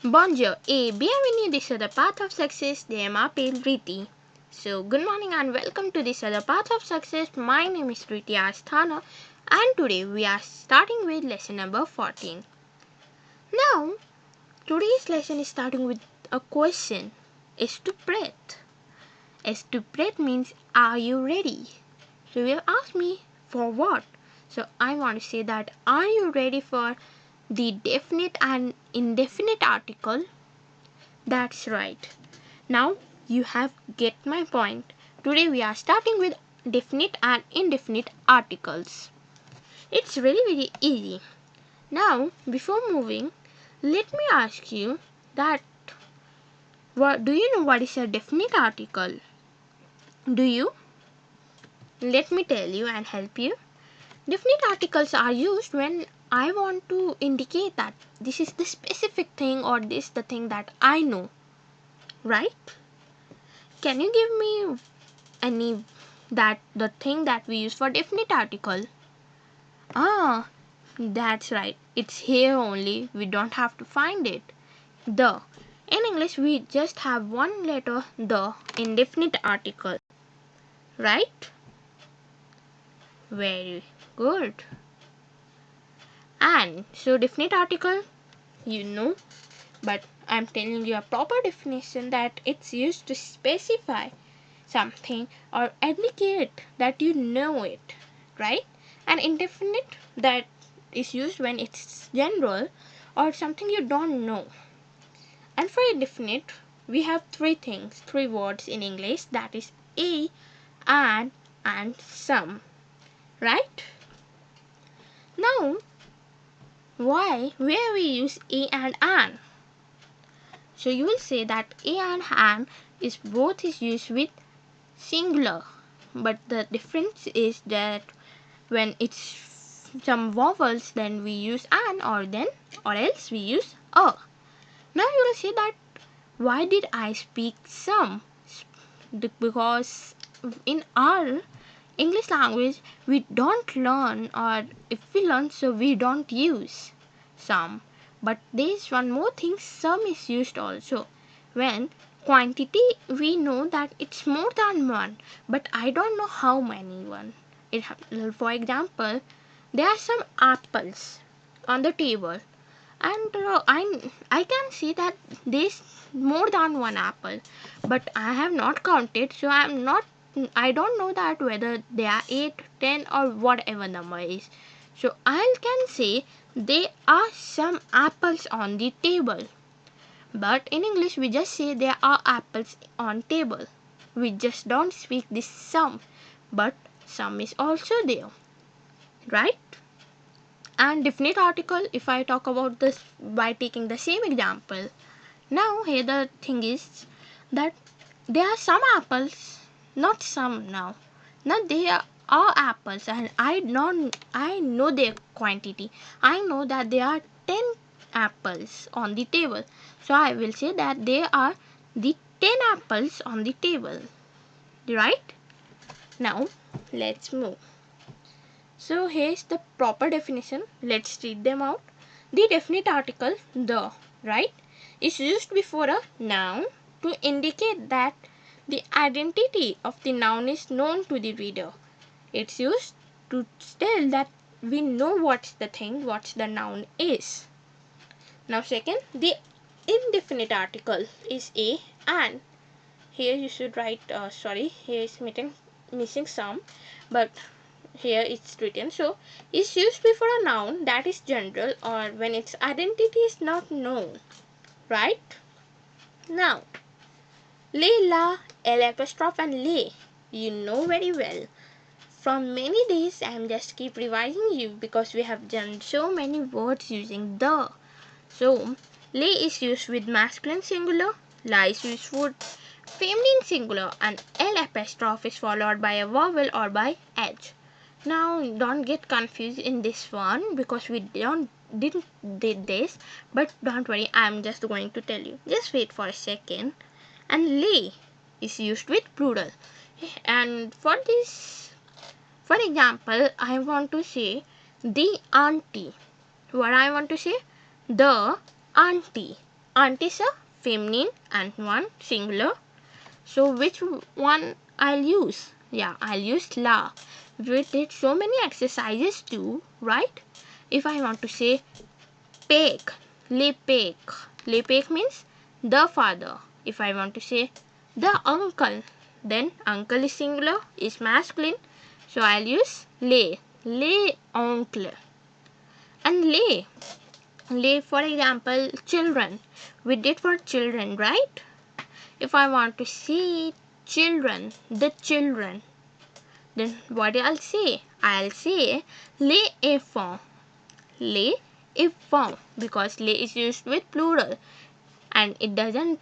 Bonjour et bienvenue Disha, the path of success. They mappele Reeti. So good morning and welcome to Disha, the path of success. My name is Reeti R Asthana and today we are starting with lesson number 14. Now today's lesson is starting with a question. Is to breath. Is to breath means are you ready? So you ask me for what? So I want to say that are you ready for the definite and indefinite article? That's right. Now you have get my point. Today we are starting with definite and indefinite articles. It's very easy. Now before moving, let me ask you that do you know what is a definite article? Do you? Let me tell you and help you. Definite articles are used when I want to indicate that this is the specific thing or this the thing that I know. Right? Can you give me any that the thing that we use for definite article? Ah, that's right. It's here only. We don't have to find it. The. In English, we just have one letter, the, in definite article. Right? Very good. And so definite article, you know, but I'm telling you a proper definition that it's used to specify something or indicate that you know it, right? And indefinite, that is used when it's general or something you don't know. And for indefinite, we have three words in English, that is a, and some, right? Now where we use a and an? So you will say that a and an is both is used with singular, but the difference is that when it's some vowels, then we use an, or else we use a. Now you will say that why did I speak some? Because in our English language we don't learn, or if we learn, so we don't use some. But there's one more thing, some is used also when quantity we know that it's more than one, but I don't know how many one. For example, there are some apples on the table, and I can see that there's more than one apple, but I have not counted, so I don't know that whether they are 8, 10, or whatever number is. So I can say there are some apples on the table, but in English we just say there are apples on table. We just don't speak this some, but some is also there, right? And definite article, if I talk about this by taking the same example, now here the thing is that there are some apples, not some now. Now there are apples and I know their quantity. I know that there are 10 apples on the table. So I will say that there are the 10 apples on the table. Right? Now let's move. So here's the proper definition. Let's read them out. The definite article, the, right, is used before a noun to indicate that the identity of the noun is known to the reader. It's used to tell that we know what's the thing, what the noun is. Now second, the indefinite article is a and. Here you should write, here is missing some, but here it's written. So is used before a noun that is general or when its identity is not known, right? Now Layla, L apostrophe and lay, you know very well. From many days I am just keep revising you because we have done so many words using the. So lay is used with masculine singular, la is used with feminine singular, and L apostrophe is followed by a vowel or by H. Now don't get confused in this one because we didn't did this, but don't worry, I'm just going to tell you. Just wait for a second. And lay is used with plural. And for this, for example, I want to say the auntie. What I want to say? The auntie. aunt is a feminine and one singular. So which one I'll use? Yeah, I'll use la. We did so many exercises too, right? If I want to say pek, le pek means the father. If I want to say the uncle, then uncle is singular, is masculine. So I'll use le oncle. And le for example, children. We did for children, right? If I want to say children, the children, then what I'll say? I'll say les enfants. Les enfants, because les is used with plural, and it doesn't,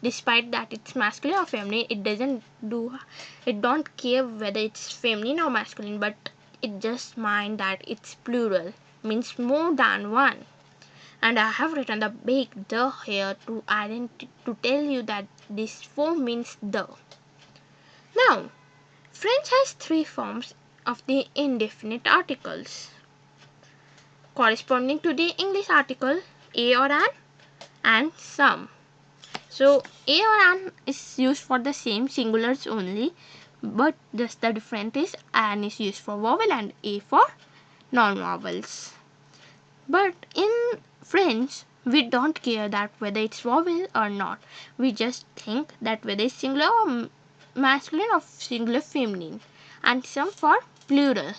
despite that it's masculine or feminine, it don't care whether it's feminine or masculine, but it just mind that it's plural, means more than one. And I have written the big the here to tell you that this form means the. Now, French has three forms of the indefinite articles corresponding to the English article a or an and some. So a or an is used for the same singulars only, but just the difference is an is used for vowel and a for non-vowels. But in French, we don't care that whether it's vowel or not. We just think that whether it's singular or masculine or singular feminine, and some for plural,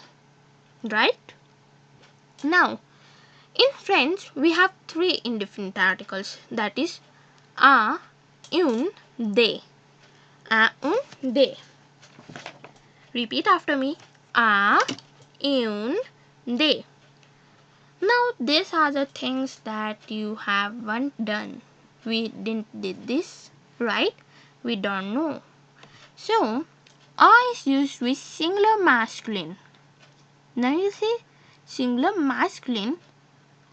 right? Now, in French, we have three indefinite articles, that is a, un, de. A, un, de. Repeat after me. A, un, de. Now, these are the things that you haven't done. We didn't did this, right? We don't know. So, a is used with singular masculine. Now you see, singular masculine,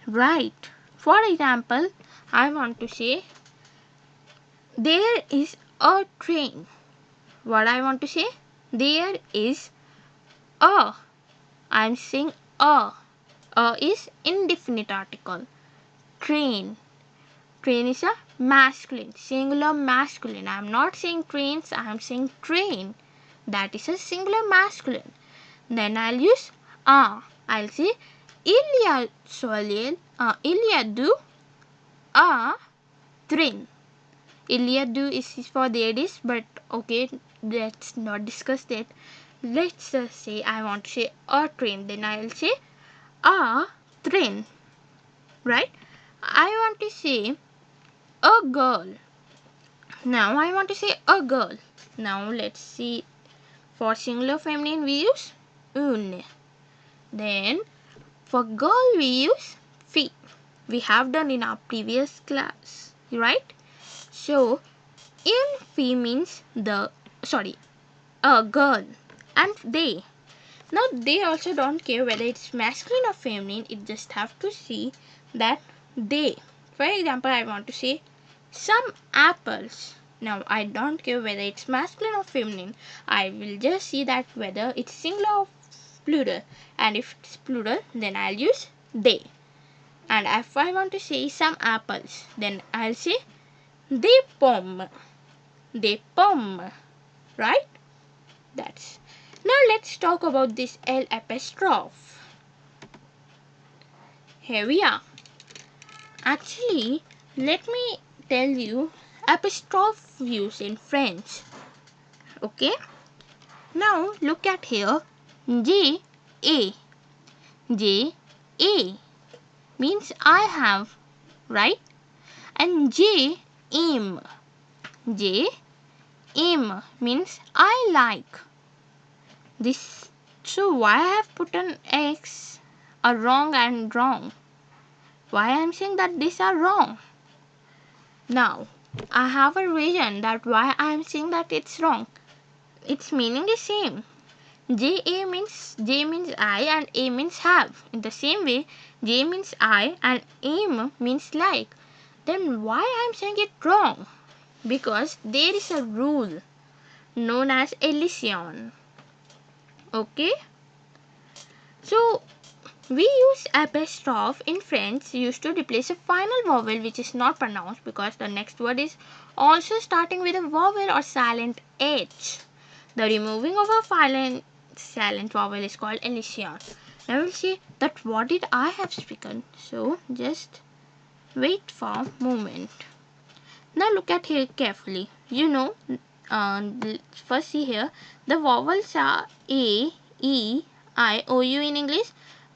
right? For example, I want to say, there is a train. What I want to say? There is a. I'm saying a. A is indefinite article. Train. Train is a masculine, singular masculine. I'm not saying trains, I'm saying train. That is a singular masculine. Then I'll use a. I'll say il y a deux a train. Il y a deux is for there is, but okay, let's not discuss that. Let's just say I want to say a train. Then I'll say a train, right? I want to say a girl. Now I want to say a girl. Now let's see, for singular feminine we use une. Then for girl we use fille. We have done in our previous class, right? So in fille means a girl, and they. Now they also don't care whether it's masculine or feminine, it just have to see that they. For example, I want to say some apples. Now I don't care whether it's masculine or feminine, I will just see that whether it's singular or plural, and if it's plural then I'll use they. And if I want to say some apples, then I'll say des pommes. Des pommes, right? That's. Now let's talk about this L apostrophe. Here we are. Actually, let me tell you apostrophe use in French. Okay? Now look at here. J A. J A means I have, right? And J aim. J aim means I like. This, so why I have put an X, a wrong and wrong? Why I am saying that these are wrong? Now I have a reason that why I am saying that it's wrong. Its meaning is same. J means I and A means have. In the same way, J means I and aim means like. Then why I am saying it wrong? Because there is a rule known as elision. Okay, so We use apostrophe in French used to replace a final vowel which is not pronounced because the next word is also starting with a vowel or silent H. The removing of a silent vowel is called elision. Now we'll see that what did I have spoken. So just wait for a moment. Now look at here carefully. First see here, the vowels are A, E, I, O, U in English.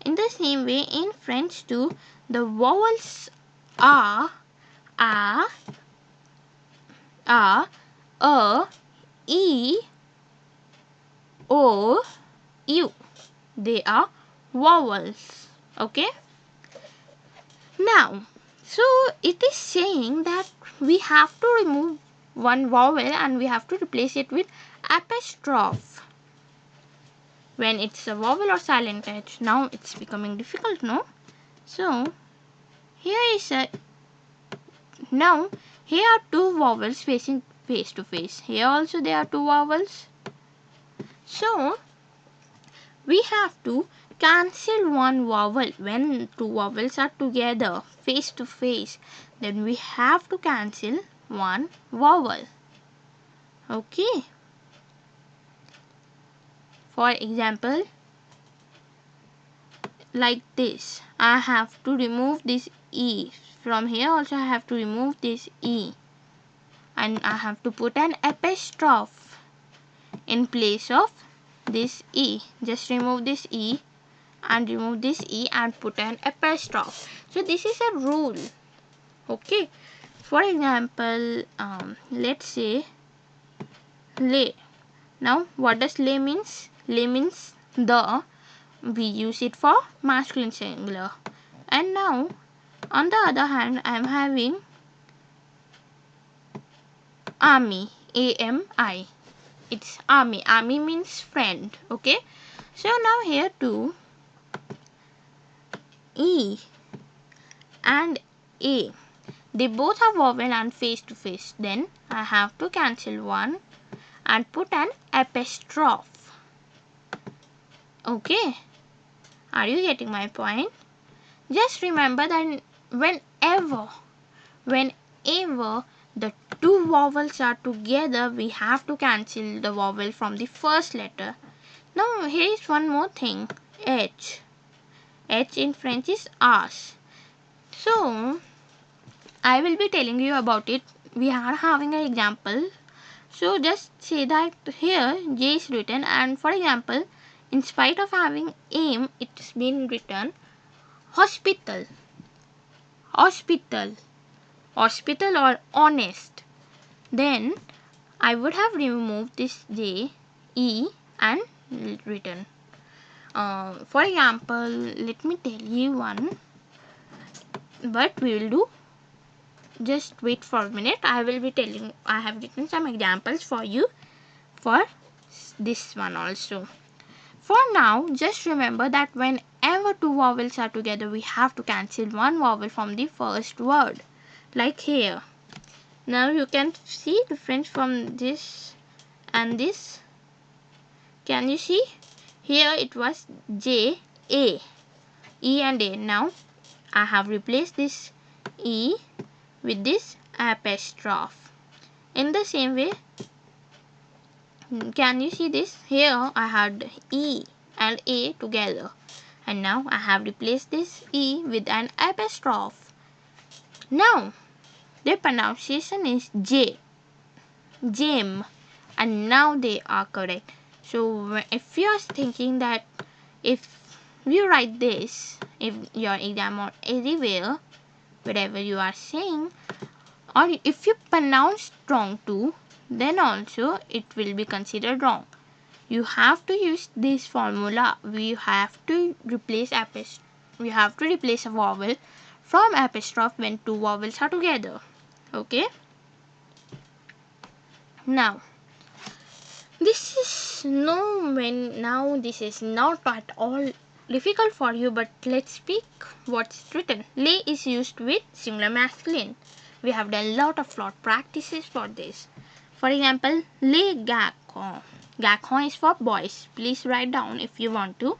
In the same way in French too, the vowels are A, E, O, U. They are vowels. Okay. Now, so it is saying that we have to remove one vowel and we have to replace it with apostrophe. When it's a vowel or silent H, now it's becoming difficult, no? So here is here are two vowels facing face to face. Here also there are two vowels. So we have to cancel one vowel. When two vowels are together face to face, then we have to cancel one vowel. Okay. For example, like this, I have to remove this E. From here also I have to remove this E. And I have to put an apostrophe in place of this E. Just remove this E and remove this E and put an apostrophe. So this is a rule. Okay. For example, let's say lay. Now what does lay means? Lay means the. We use it for masculine singular. And now on the other hand, I am having army, A-M-I. It's army. Army means friend. Okay. So now here too, E and A, they both are vowel and face to face. Then I have to cancel one and put an apostrophe. Okay. Are you getting my point? Just remember that whenever the two vowels are together, we have to cancel the vowel from the first letter. Now here is one more thing. H. H in French is as. So I will be telling you about it. We are having an example. So just say that here J is written, and for example, in spite of having aim, it's been written hospital, hospital, hospital or honest. Then I would have removed this J, E and written. For example, let me tell you one, but we will do. Just wait for a minute. I will be telling. I have written some examples for you for this one also. For now, just remember that whenever two vowels are together, we have to cancel one vowel from the first word. Like here. Now you can see difference from this and this. Can you see? Here it was J, A, E and A. Now I have replaced this E with this apostrophe. In the same way, can you see this? Here I had E and A together, and now I have replaced this E with an apostrophe. Now the pronunciation is J, Jam, and now they are correct. So if you are thinking that if you write this, if your exam or anywhere, whatever you are saying, or if you pronounce wrong too, then also it will be considered wrong. You have to use this formula. We have to replace a vowel from apostrophe when two vowels are together. Okay. Now this is this is not at all difficult for you, but let's speak what's written. Lay is used with singular masculine. We have done a lot of practices for this. For example, les garçons. Garçon is for boys. Please write down if you want to.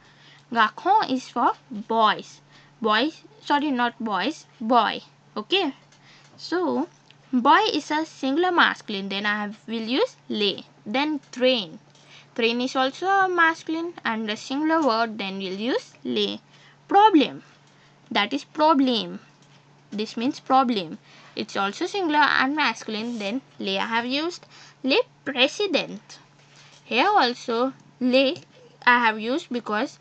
Garçon is for boys. Boys, sorry, not boys, boy. Okay. So, boy is a singular masculine. Then will use les. Then train. Train is also a masculine and a singular word. Then we'll use les. Problem. That is problem. This means problem. It's also singular and masculine. Then les I have used. Les president. Here also les I have used because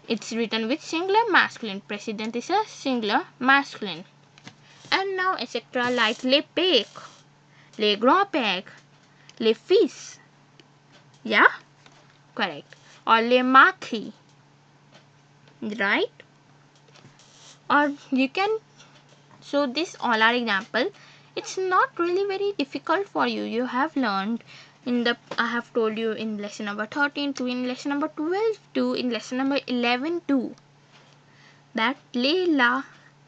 it's written with singular masculine. President is a singular masculine. And now etc. like les pères, les grands-pères, les fils. Yeah? Correct. Or les marquis. Right? Or you can, so this all are example. It's not really very difficult for you. You have learned in the, I have told you in lesson number 13 to in lesson number 12 to in lesson number 11 too, that les, la,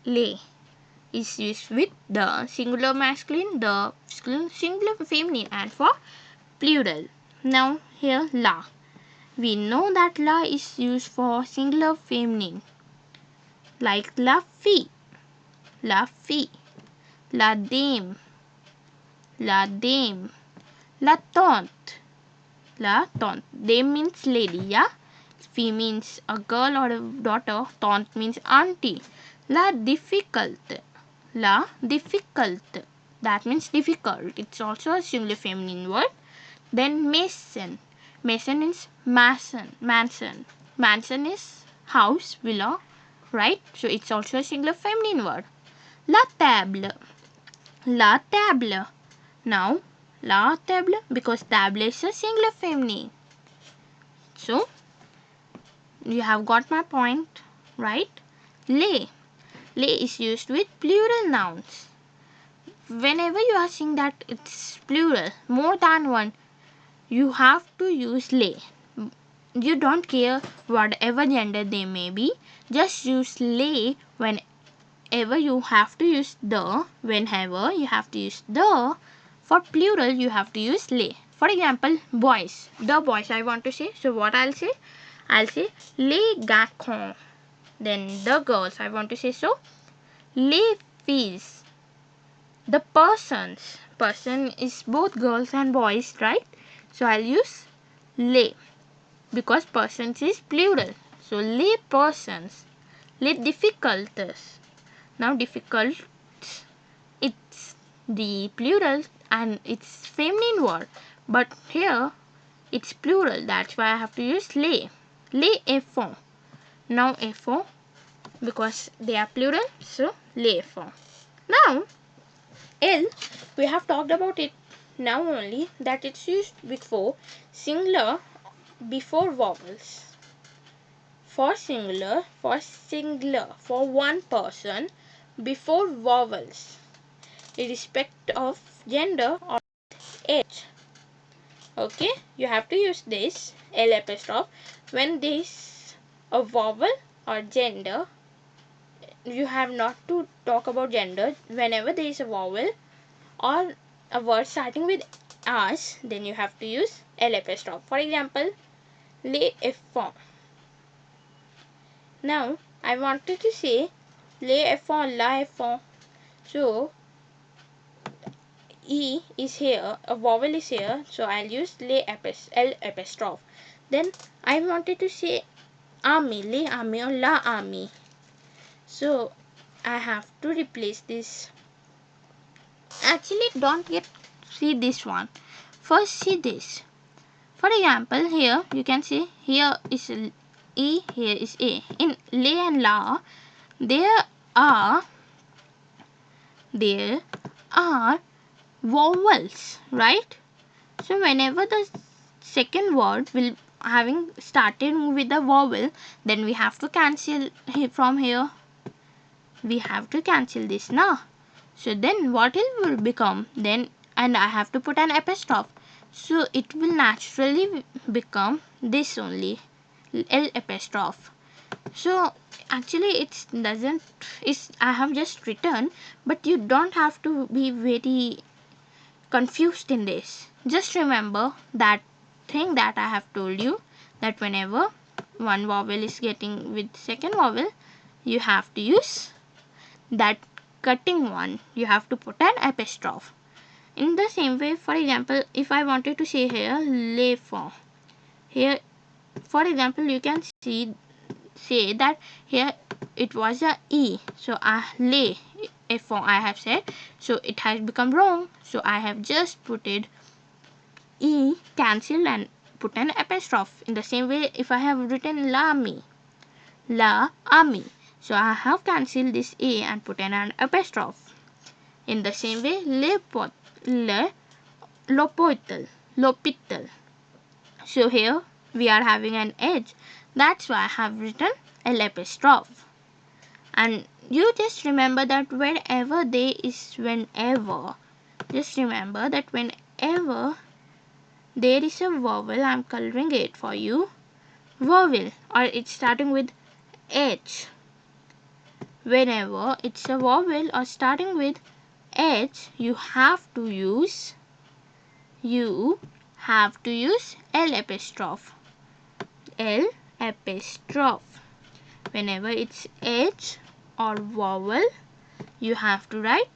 les is used with the singular masculine, the singular feminine, and for plural. Now here la. We know that la is used for singular feminine, like la fille, la fille, la dame, la dame, la tante, la tante. Dame means lady, yeah? Fille means a girl or a daughter. Tante means auntie. La difficult, la difficult. That means difficult. It's also a singular feminine word. Then mason. Mason means mason, mansion. Mansion is house, villa, right? So it's also a singular feminine word. La table. La table. Now, la table, because table is a singular feminine. So, you have got my point, right? Les. Les is used with plural nouns. Whenever you are seeing that it's plural, more than one, you have to use les. You don't care whatever gender they may be, just use les whenever you have to use the. Whenever you have to use the, for plural you have to use les. For example, boys. The boys I want to say. So what I'll say? I'll say les garçons. Then the girls I want to say, so les filles. The persons. Person is both girls and boys, right? So I'll use les, because persons is plural. So les persons. Les difficultés. Now difficult, it's the plural and it's feminine word. But here it's plural. That's why I have to use les. Les enfants. Now enfants, because they are plural, so les enfants. Now L, we have talked about it now only, that it's used before singular, before vowels. For singular, for one person, before vowels, irrespective of gender or age. Okay, you have to use this L apostrophe when there is a vowel or gender. You have not to talk about gender. Whenever there is a vowel or a word starting with as, then you have to use L apostrophe. For example, les enfants. Now I wanted to say les enfants, la enfant. So E is here, a vowel is here, so I'll use L apostrophe. Then I wanted to say army, les army or la army. So I have to replace this. Actually, don't yet see this one. First see this. For example, here you can see here is E, here is A. In les and la, there are vowels, right? So whenever the second word will having started with a vowel, then we have to cancel from here. We have to cancel this now. So then what it will become? Then, and I have to put an apostrophe. So it will naturally become this only, L apostrophe. So actually it doesn't, I have just written, but you don't have to be very confused in this. Just remember that thing that I have told you, that whenever one vowel is getting with second vowel, you have to use that cutting one. You have to put an apostrophe. In the same way, for example, if I wanted to say here les fonds, here for example you can say that here it was a e, so les fonds I have said, so it has become wrong, so I have just put it e, cancelled, and put an apostrophe. In the same way, if I have written la ami, so I have cancelled this a and put an apostrophe. In the same way, l'hôpital. So here we are having an H. That's why I have written l'apostrophe. And you just remember that wherever there is whenever, just remember that whenever there is a vowel, I'm coloring it for you, vowel, or it's starting with H. Whenever it's a vowel or starting with H, you have to use L apostrophe. L apostrophe. Whenever it's H or vowel, you have to write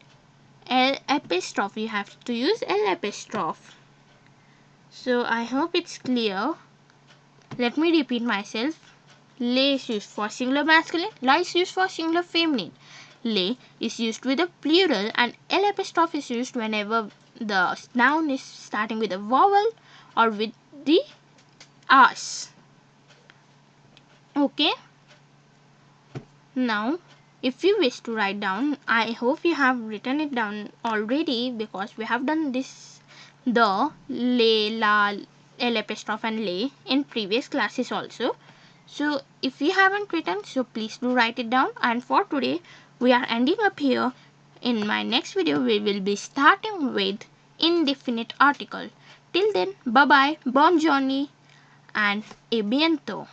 L apostrophe. You have to use L apostrophe. So I hope it's clear. Let me repeat myself. Les is used for singular masculine, la is used for singular feminine. Les is used with a plural, and L apostrophe is used whenever the noun is starting with a vowel or with the as. Okay. Now, if you wish to write down, I hope you have written it down already, because we have done this, the, les, la, L apostrophe and les in previous classes also. So if you haven't written, so please do write it down. And for today, we are ending up here. In my next video, we will be starting with indefinite article. Till then, bye bye, bon journey, and a bientôt.